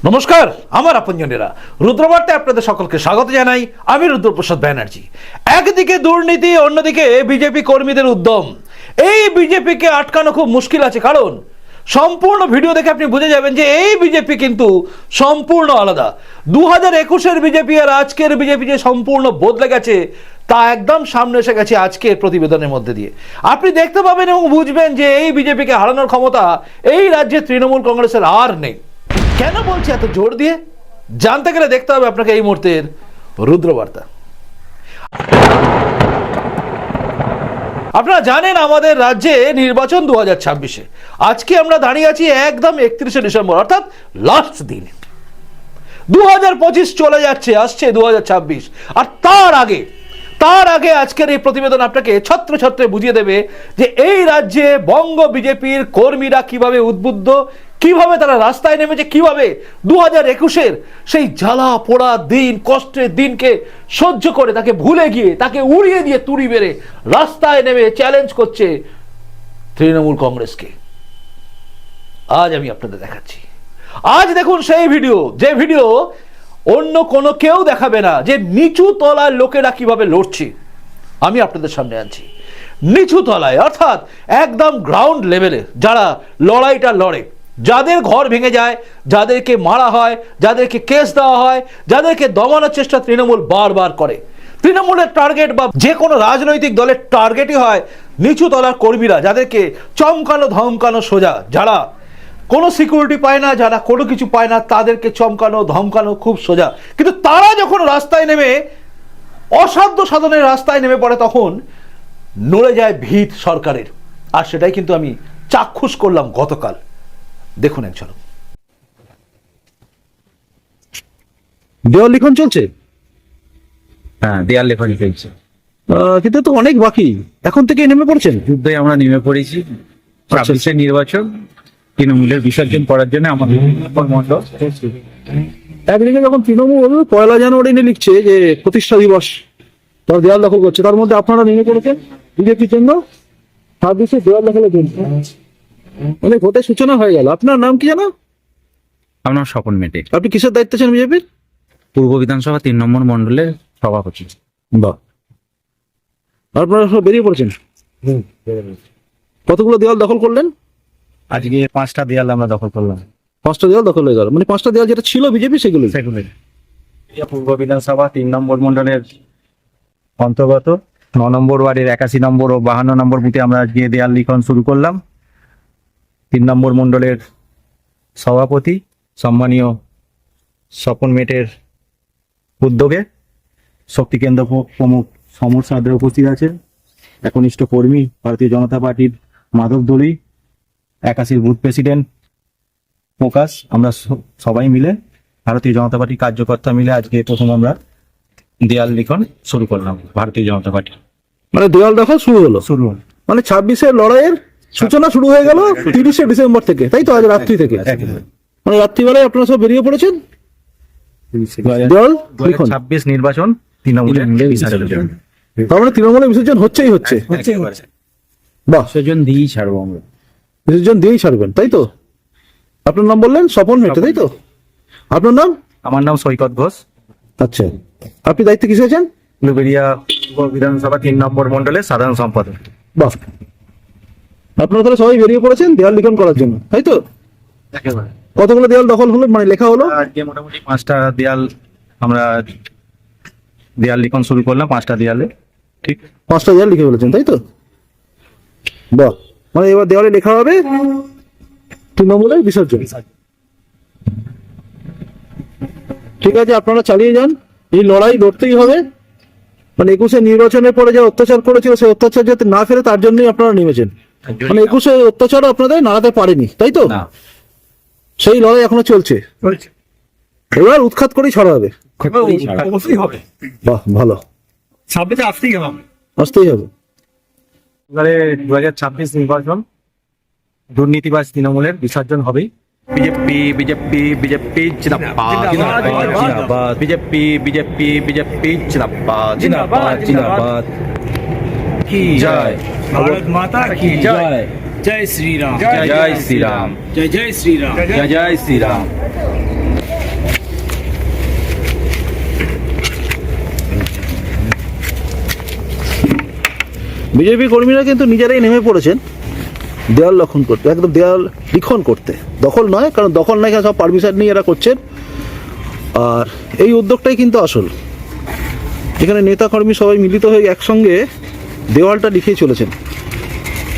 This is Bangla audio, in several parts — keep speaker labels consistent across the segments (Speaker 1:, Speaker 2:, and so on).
Speaker 1: নমস্কার, আমার আপনজনেরা, রুদ্রবার্তায় আপনাদের সকলকে স্বাগত জানাই। আমি রুদ্রপ্রসাদ ব্যানার্জি। একদিকে দুর্নীতি, অন্যদিকে বিজেপি কর্মীদের উদ্যম। এই বিজেপিকে আটকানো খুব মুশকিল আছে, কারণ সম্পূর্ণ ভিডিও দেখে আপনি বুঝে যাবেন যে এই বিজেপি কিন্তু সম্পূর্ণ আলাদা। 2021-এর বিজেপি আর আজকের বিজেপি যে সম্পূর্ণ বদলে গেছে তা একদম সামনে এসে গেছে আজকের প্রতিবেদনের মধ্যে দিয়ে। আপনি দেখতে পাবেন এবং বুঝবেন যে এই বিজেপিকে হারানোর ক্ষমতা এই রাজ্যে তৃণমূল কংগ্রেসের আর নেই। কেন বলছি এত জোর দিয়ে? জানতে গেলে দেখতে হবে আপনাকে এই মুহূর্তের রুদ্রবার্তা। আপনারা জানেন আমাদের রাজ্যে নির্বাচন 2026-এ। আজকে আমরা দাঁড়িয়ে আছি একদম 31শে ডিসেম্বর, অর্থাৎ লাস্ট দিন। 2025 চলে যাচ্ছে, আসছে 2026। আর তার আগে আজকের এই প্রতিবেদন আপনাকে ছত্রে ছত্রে বুঝিয়ে দেবে যে এই রাজ্যে বঙ্গ বিজেপির কর্মীরা কিভাবে উদ্বুদ্ধ, কিভাবে তারা রাস্তায় নেমেছে, কিভাবে 2021-এর সেই জ্বালা পোড়া দিন, কষ্টের দিনকে সহ্য করে তাকে ভুলে গিয়ে, তাকে উড়িয়ে দিয়ে তুড়ি বেড়ে রাস্তায় নেমে চ্যালেঞ্জ করছে তৃণমূল কংগ্রেসকে। আজ আমি আপনাদের দেখাচ্ছি। আজ দেখুন সেই ভিডিও, যে ভিডিও অন্য কোনো কেউ দেখাবে না, যে নিচু তলার লোকেরা কিভাবে লড়ছে আমি আপনাদের সামনে আনছি। নিচু তলায়, অর্থাৎ একদম গ্রাউন্ড লেভেলে যারা লড়াইটা লড়ে, যাদের ঘর ভেঙে যায়, যাদেরকে মারা হয়, যাদেরকে কেস দেওয়া হয়, যাদেরকে দমানোর চেষ্টা তৃণমূল বারবার করে। তৃণমূলের টার্গেট বা যে কোনো রাজনৈতিক দলের টার্গেটই হয় নিচু তলার কর্মীরা, যাদেরকে চমকানো ধমকানো সোজা, যারা কোনো সিকিউরিটি পায় না, যারা কোনো কিছু পায় না, তাদেরকে চমকানো ধমকানো খুব সোজা। কিন্তু তারা যখন রাস্তায় নেমে অসাধ্য সাধনের রাস্তায় নেমে পড়ে, তখন নড়ে যায় ভিত সরকারের। আর সেটাই কিন্তু আমি চাক্ষুষ করলাম গতকাল। দেখুন এক ঝলক। দেওয়াল লিখন চলছে।
Speaker 2: হ্যাঁ, দেয়াল লেখনি চলছে,
Speaker 1: কিন্তু তো অনেক বাকি। এখন থেকে নেমে পড়ছেন?
Speaker 2: যুদ্ধে আমরা নেমে পড়েছি। 26-এর নির্বাচন, তৃণমূলের বিসর্জন করার জন্য আমাদের মণ্ডল।
Speaker 1: একদিকে যখন তৃণমূল 1 জানুয়ারি নিয়ে লিখছে যে প্রতিষ্ঠা দিবস, তার দেওয়াল দখল করছে, তার মধ্যে আপনারা নেমে পড়েছেন বিজেপির জন্য 26-এ দেওয়াল দখলের জন্য। মানে ভোটের সূচনা হয়ে গেল। আপনার নাম কি জানো?
Speaker 2: আপনার স্বপন মেটে।
Speaker 1: আপনি কিসের দায়িত্ব আছেন বিজেপির?
Speaker 2: পূর্ব বিধানসভা 3 নম্বর মণ্ডলের সভাপতি।
Speaker 1: বাহ, আপনারা সব বেরিয়ে পড়েছেন। কতগুলো দেওয়াল দখল করলেন?
Speaker 2: আজকে 5টা দেয়াল আমরা দখল করলাম।
Speaker 1: 5টা দেওয়াল দখল হয়ে গেল, মানে 5টা দেওয়াল যেটা ছিল বিজেপি সেগুলো।
Speaker 2: পূর্ব বিধানসভা 3 নম্বর মণ্ডলের অন্তর্গত 9 নম্বর ওয়ার্ডের 81 নম্বর ও 52 নম্বর বুথে আমরা আজকে দেয়াল লিখন শুরু করলাম। 3 নম্বর মণ্ডলের সভাপতি সম্মানীয় স্বপন মেটের উদ্যোগে শক্তি কেন্দ্র প্রমুখ সমর সাদরে উপস্থিত আছেন, একনিষ্ঠ কর্মী ভারতীয় জনতা পার্টির মাধব দলুই, 81 বুথ প্রেসিডেন্ট প্রকাশ, আমরা সবাই মিলে ভারতীয় জনতা পার্টির কার্যকর্তা মিলে আজকে প্রথম আমরা দেয়াল লিখন শুরু করলাম ভারতীয় জনতা পার্টি।
Speaker 1: মানে দেওয়াল দখল শুরু হলো, মানে 26-এর লড়াইয়ের সূচনা শুরু হয়ে গেল 30শে ডিসেম্বর থেকে, তাই তো? আজ রাত্রি থেকে, মানে রাত্রিবেলায় আপনারা সব বেরিয়ে পড়েছেন দেওয়াল লিখন।
Speaker 2: 26 নির্বাচন তৃণমূলের বিসর্জন।
Speaker 1: তার মানে তৃণমূলের বিসর্জন হচ্ছেই হচ্ছে। বাহ,
Speaker 2: বিসর্জন দিয়েই ছাড়বো আমরা,
Speaker 1: বিসর্জন দিয়েই ছাড়বেন, তাই তো? আপনার নাম বললেন স্বপন মেটে, তাই তো? আপনার নাম?
Speaker 2: আমার নাম সৈকত ঘোষ।
Speaker 1: আচ্ছা, আপনি দায়িত্বে কিসে আছেন?
Speaker 2: উলুবেড়িয়া বিধানসভা 3 নম্বর মণ্ডলের সাধারণ সম্পাদক।
Speaker 1: বাহ, আপনারা তাহলে সবাই বেরিয়ে পড়েছেন দেওয়াল লিখন করার জন্য, তাই তো?
Speaker 2: একেবারে।
Speaker 1: কতগুলো দেওয়াল দখল হলো, মানে লেখা হলো?
Speaker 2: আজকে মোটামুটি 5টা দেয়াল আমরা দেয়াল লিখন শুরু করলাম। 5টা দেয়ালে, ঠিক
Speaker 1: 5টা দেওয়াল লিখে ফেলেছেন, তাই তো? বাহ, মানে এবার দেওয়ালে লেখা হবে তৃণমূলের বিসর্জন। ঠিক আছে, আপনারা চালিয়ে যান, এই লড়াই লড়তেই হবে। মানে 21-এ নির্বাচনের পরে যে অত্যাচার করেছিল, সেই অত্যাচার যাতে না ফেরে তার জন্যই আপনারা নেমেছেন। মানে 21-এ অত্যাচার আপনাদের নাড়াতে পারেনি, তাই তো? সেই লড়াই এখনো চলছে, এবার উৎখাত করেই ছড়া হবে। বাহ, ভালো, আসতেই হবে।
Speaker 2: এবারে 2026 নির্বাচন দুর্নীতিবাজ তৃণমূলের বিসর্জন হবেই। বিজেপি বিজেপি বিজেপি জিন্দাবাদ জিন্দাবাদ, বিজেপি বিজেপি বিজেপি জিন্দাবাদ জিন্দাবাদ জিন্দাবাদ। কি জয়
Speaker 3: भारत माता की जय। जय श्री राम।
Speaker 2: জয় জয় শ্রীরাম,
Speaker 3: जय जय श्री राम।
Speaker 2: জয় জয় শ্রীরাম।
Speaker 1: বিজেপি কর্মীরা কিন্তু নিজেরাই নেমে পড়েছেন দেওয়াল লক্ষণ করতে, একদম দেওয়াল লিখন করতে। দখল নয়, কারণ দখল নয়, সব পারমিশন নিয়ে এরা করছেন। আর এই উদ্যোগটাই কিন্তু আসল, এখানে নেতা কর্মী সবাই মিলিত হয়ে একসঙ্গে দেওয়ালটা লিখেই চলেছেন।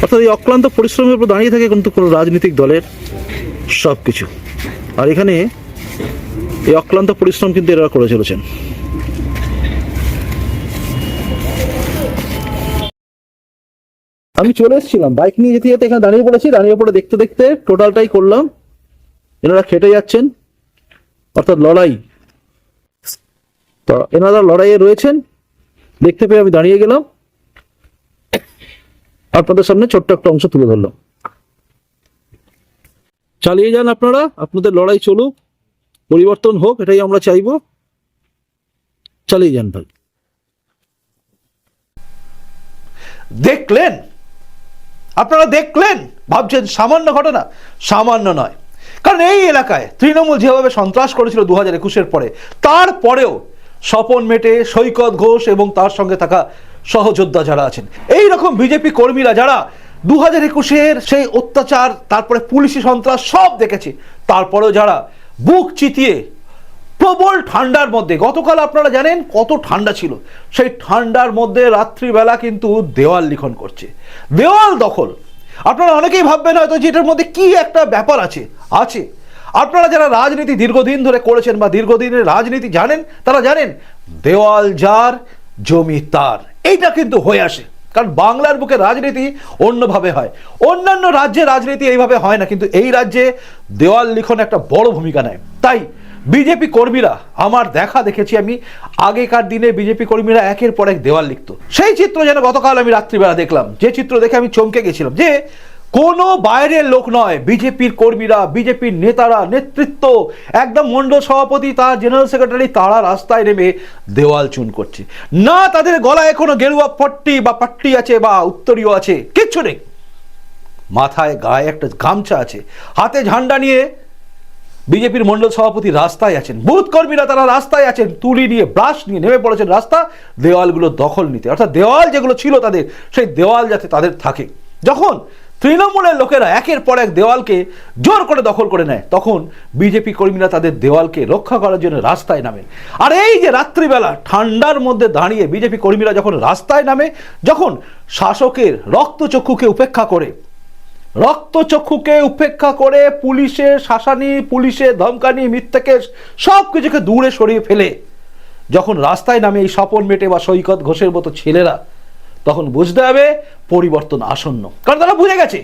Speaker 1: অর্থাৎ এই অক্লান্ত পরিশ্রমের উপর দাঁড়িয়ে থাকে কিন্তু কোনো রাজনৈতিক দলের সব কিছু। আর এখানে এই অক্লান্ত পরিশ্রম কিন্তু এরা করে চলেছেন। আমি চলে এসেছিলাম বাইক নিয়ে যেতে যেতে, এখানে দাঁড়িয়ে পড়েছি, দাঁড়িয়ে পড়ে দেখতে দেখতে টোটালটাই করলাম। এনারা খেটে যাচ্ছেন, অর্থাৎ লড়াই, তো এনারা লড়াইয়ে রয়েছেন দেখতে পেয়ে আমি দাঁড়িয়ে গেলাম, আপনাদের সামনে ছোট্ট একটা অংশ তুলে ধরলাম। চালিয়ে যান আপনারা, আপনাদের লড়াই চলুক, পরিবর্তন হোক, এটাই আমরা চাইবো। চালিয়ে যান ভাই। দেখলেন আপনারা, দেখলেন, ভাবছেন সামান্য ঘটনা? সামান্য নয়, কারণ এই এলাকায় তৃণমূল যেভাবে সন্ত্রাস করেছিল 2021-এর পরে, তারপরেও স্বপন মেটে, সৈকত ঘোষ এবং তার সঙ্গে থাকা সহযোদ্ধা যারা আছেন, এই রকম বিজেপি কর্মীরা যারা 2021-এর সেই অত্যাচার, তারপরে পুলিশি সন্ত্রাস সব দেখেছে, তারপরেও যারা বুক চিতিয়ে প্রবল ঠান্ডার মধ্যে, গতকাল আপনারা জানেন কত ঠান্ডা ছিল, সেই ঠান্ডার মধ্যে রাত্রিবেলা কিন্তু দেওয়াল লিখন করছে, দেওয়াল দখল। আপনারা অনেকেই ভাববেন হয়তো যে এটার মধ্যে কি একটা ব্যাপার আছে। আছে, আপনারা যারা রাজনীতি দীর্ঘদিন ধরে করেছেন বা দীর্ঘদিনের রাজনীতি জানেন, তারা জানেন দেওয়াল যার জমি তার, এইটা কিন্তু হয়ে আসে। কারণ বাংলার বুকে রাজনীতি অন্যভাবে হয়, অন্যান্য রাজ্যে রাজনীতি এইভাবে হয় না, কিন্তু এই রাজ্যে দেওয়াল লিখন একটা বড় ভূমিকা নেয়। তাই বিজেপি কর্মীরা, আমার দেখেছি আমি আগেকার দিনে বিজেপি কর্মীরা একের পর এক দেওয়াল লিখত। সেই চিত্র যেন গতকাল আমি রাত্রিবেলা দেখলাম, যে চিত্র দেখে আমি চমকে গেছিলাম যে কোনো বাইরের লোক নয়, বিজেপির কর্মীরা, বিজেপির নেতারা, নেতৃত্ব, একদম মণ্ডল সভাপতি, তার জেনারেল সেক্রেটারি, তারা রাস্তায় নেমে দেওয়াল চুন করছে। না তাদের গলায় কোনো গেরুয়া পট্টি বা পাট্টি আছে বা উত্তরীয় আছে, কিচ্ছু নেই। মাথায় গায়ে একটা গামছা আছে, হাতে ঝান্ডা নিয়ে বিজেপির মণ্ডল সভাপতি রাস্তায় আছেন, বুথ কর্মীরা তারা রাস্তায় আছেন, তুলি নিয়ে, ব্রাশ নিয়ে নেমে পড়েছেন রাস্তা, দেওয়ালগুলো দখল নিতে। অর্থাৎ দেওয়াল যেগুলো ছিল তাদের, সেই দেওয়াল যাতে তাদের থাকে। যখন তৃণমূলের লোকেরা একের পর এক দেওয়ালকে জোর করে দখল করে নেয়, তখন বিজেপি কর্মীরা তাদের দেওয়ালকে রক্ষা করার জন্য রাস্তায় নামেন। আর এই যে রাত্রিবেলা ঠান্ডার মধ্যে দাঁড়িয়ে বিজেপি কর্মীরা যখন রাস্তায় নামে, যখন শাসকের রক্তচক্ষুকে উপেক্ষা করে পুলিশের শাসানি, পুলিশের ধমকানি, মিথ্যা কেস সব কিছুকে দূরে সরিয়ে ফেলে যখন রাস্তায় নামে এই স্বপন মেটে বা সৈকত ঘোষের মতো ছেলেরা, তখন বুঝতে হবে পরিবর্তন আসন্ন। কারণ তারা বুঝে গেছে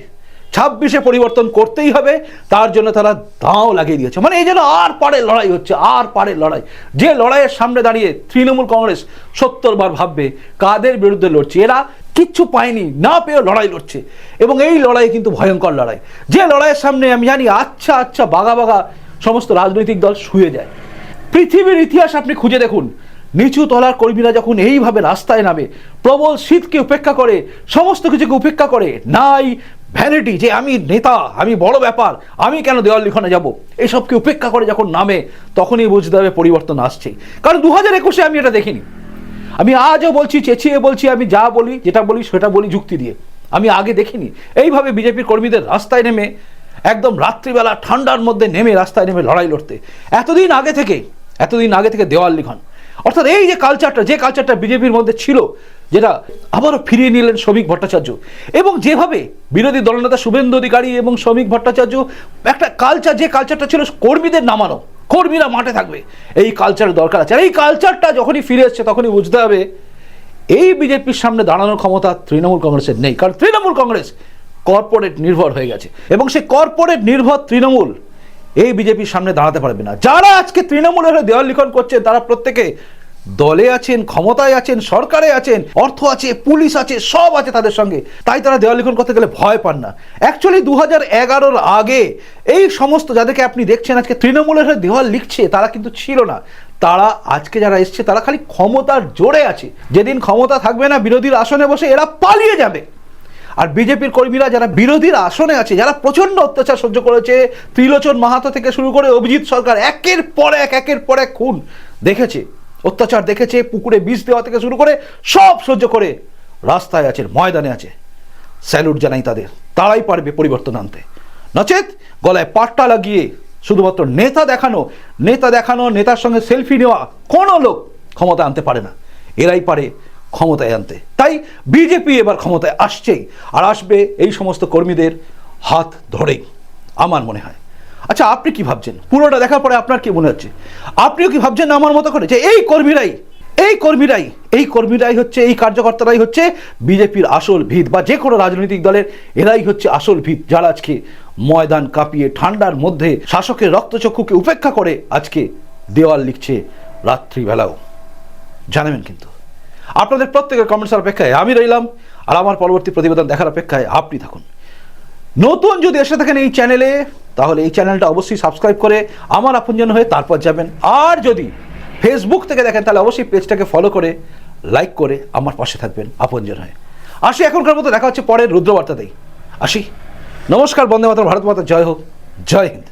Speaker 1: 26-এ পরিবর্তন করতেই হবে, তার জন্য তারা দাঁও লাগিয়ে দিয়েছে। মানে এই যেন আর পারে লড়াই হচ্ছে, আর পারে লড়াই। যে লড়াইয়ের সামনে দাঁড়িয়ে তৃণমূল কংগ্রেস 70 বার ভাববে কাদের বিরুদ্ধে লড়ছে। এরা কিচ্ছু পায়নি, না পেয়েও লড়াই লড়ছে, এবং এই লড়াই কিন্তু ভয়ঙ্কর লড়াই। যে লড়াইয়ের সামনে আমি জানি আচ্ছা বাগা সমস্ত রাজনৈতিক দল শুয়ে যায়। পৃথিবীর ইতিহাস আপনি খুঁজে দেখুন, নিচু তলার কর্মীরা যখন এইভাবে রাস্তায় নামে, প্রবল শীতকে উপেক্ষা করে, সমস্ত কিছুকে উপেক্ষা করে, নাই ভ্যানিটি যে আমি নেতা, আমি বড় ব্যাপার, আমি কেন দেওয়াল লিখনে যাব, এইসবকে উপেক্ষা করে যখন নামে, তখনই বুঝতে হবে পরিবর্তন আসছে। কারণ 2021-এ আমি এটা দেখিনি। আমি আজও বলছি, চেঁচিয়ে বলছি, আমি যা বলি, যেটা বলি সেটা বলি যুক্তি দিয়ে। আমি আগে দেখিনি এইভাবে বিজেপির কর্মীদের রাস্তায় নেমে, একদম রাত্রিবেলা ঠান্ডার মধ্যে নেমে রাস্তায় নেমে লড়াই লড়তে। এতদিন আগে থেকে দেওয়াল লিখন, অর্থাৎ এই যে কালচারটা, যে কালচারটা বিজেপির মধ্যে ছিল, যেটা আবারও ফিরিয়ে নিলেন শ্রমিক ভট্টাচার্য, এবং যেভাবে বিরোধী দলনেতা শুভেন্দু অধিকারী এবং শ্রমিক ভট্টাচার্য একটা কালচার, যে কালচারটা ছিল কর্মীদের নামানো, কর্মীরা মাঠে থাকবে, এই কালচারের দরকার আছে। আর এই কালচারটা যখনই ফিরে এসছে, তখনই বুঝতে হবে এই বিজেপির সামনে দাঁড়ানোর ক্ষমতা তৃণমূল কংগ্রেসের নেই। কারণ তৃণমূল কংগ্রেস কর্পোরেট নির্ভর হয়ে গেছে, এবং সেই কর্পোরেট নির্ভর তৃণমূল এই বিজেপির সামনে দাঁড়াতে পারবে না। যারা আজকে তৃণমূলের দেওয়াল লিখন করছেন, তারা প্রত্যেকে দলে আছেন, ক্ষমতায় আছেন, সরকারে আছেন, অর্থ আছে, পুলিশ আছে, সব আছে তাদের সঙ্গে। তাই তারা দেওয়াল লিখন করতে গেলে ভয় পান না। অ্যাকচুয়ালি 2011-র আগে এই সমস্ত যাদেরকে আপনি দেখছেন আজকে তৃণমূলের হয়ে দেওয়াল লিখছে, তারা কিন্তু ছিল না। তারা আজকে যারা এসছে, তারা খালি ক্ষমতার জোরে আছে। যেদিন ক্ষমতা থাকবে না, বিরোধীর আসনে বসে এরা পালিয়ে যাবে। আর বিজেপির কর্মীরা যারা বিরোধীর আসনে আছে, যারা প্রচন্ড অত্যাচার সহ্য করেছে, ত্রিলোচন মাহাতো থেকে শুরু করে অভিজিৎ সরকার, একের পর এক খুন দেখেছে, অত্যাচার দেখেছে, পুকুরে বিষ দেওয়া থেকে শুরু করে সব সহ্য করে রাস্তায় আছে, ময়দানে আছে, স্যালুট জানাই তাদের। তারাই পারবে পরিবর্তন আনতে। নচেত গলায় পাট্টা লাগিয়ে শুধুমাত্র নেতা দেখানো, নেতার সঙ্গে সেলফি নেওয়া কোনো লোক ক্ষমতা আনতে পারে না। এরাই পারে ক্ষমতায় আনতে। তাই বিজেপি এবার ক্ষমতায় আসছেই, আর আসবে এই সমস্ত কর্মীদের হাত ধরেই আমার মনে হয়। আচ্ছা, আপনি কি ভাবছেন? পুরোটা দেখার পরে আপনার কি মনে হচ্ছে? আপনিও কি ভাবছেন না আমার মতো করে যে এই কর্মীরাই হচ্ছে, এই কার্যকর্তারাই হচ্ছে বিজেপির আসল ভিত, বা যে কোনো রাজনৈতিক দলের এরাই হচ্ছে আসল ভিত, যারা আজকে ময়দান কাঁপিয়ে ঠান্ডার মধ্যে শাসকের রক্তচক্ষুকে উপেক্ষা করে আজকে দেওয়াল লিখছে রাত্রিবেলাও। জানাবেন কিন্তু। আপনাদের প্রত্যেকের কমেন্টসের অপেক্ষায় আমি রইলাম, আর আমার পরবর্তী প্রতিবেদন দেখার অপেক্ষায় আপনি থাকুন। নতুন যদি এসে থাকেন এই চ্যানেলে, তাহলে এই চ্যানেলটা অবশ্যই সাবস্ক্রাইব করে আমার আপনজন হয়ে তারপর যাবেন। আর যদি ফেসবুক থেকে দেখেন তাহলে অবশ্যই পেজটাকে ফলো করে লাইক করে আমার পাশে থাকবেন আপনজন হয়ে। আসি এখনকার মতো, দেখা হচ্ছে পরের রুদ্রবার্তাতেই। আসি, নমস্কার, বন্দে মাতরম, ভারত মাতা জয় হোক, জয় হিন্দ।